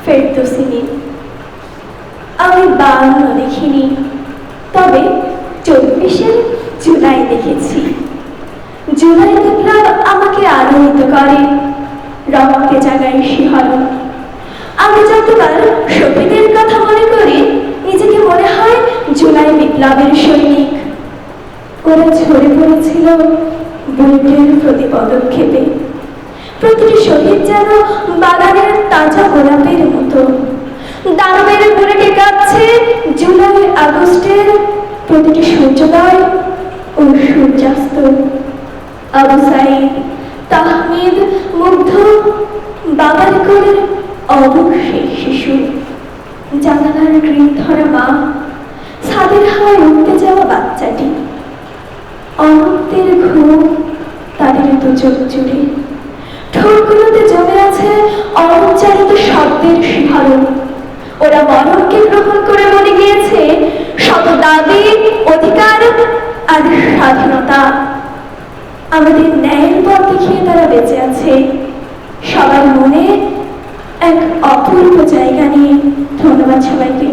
ফেরদৌসিনী। আমি 52 দেখিনি, তবে 24 জুলাই দেখেছি। জুলাই বিপ্লব আমাকে আলোড়িত করে, রক্তে জাগায় শিহরণ। আমি যতবার শহীদের কথা মনে করি, নিজেকে মনে হয় জুলাই বিপ্লবের সৈনিক। ওরা ঝরে পড়েছিল বুলেটের প্রতি পদক্ষেপে। প্রতিটি শহীদ যেন বাগানের তাজা গোলাপের মতো। দানবের বুলেটে কাঁপছে জুলাই আগস্টের প্রতিটি সূর্যোদয় ও সূর্যাস্ত। আবু সাইদ, তাহমিদ, মুগ্ধ, বাবারিকরের অবশ্যই শিশু, জানালার গ্রিল ধরা মা, ছাদের হাওয়ায় উঠতে যাওয়া বাচ্চাটি। অনন্তের ঘুম তাদের দু চোখ জুড়ে, ঠোঁটগুলোতে জমে আছে অনুচ্চারিত শব্দের শিহরণ। ওরা মরণকে গ্রহণ করে বলে গিয়েছে শত দাবি, অধিকার আর স্বাধীনতা। আমাদের ন্যায়ের পথ দেখিয়ে তারা বেঁচে আছে, সবার মনে এক অপূর্ব জায়গা নিয়ে। ধন্যবাদ সবাইকে।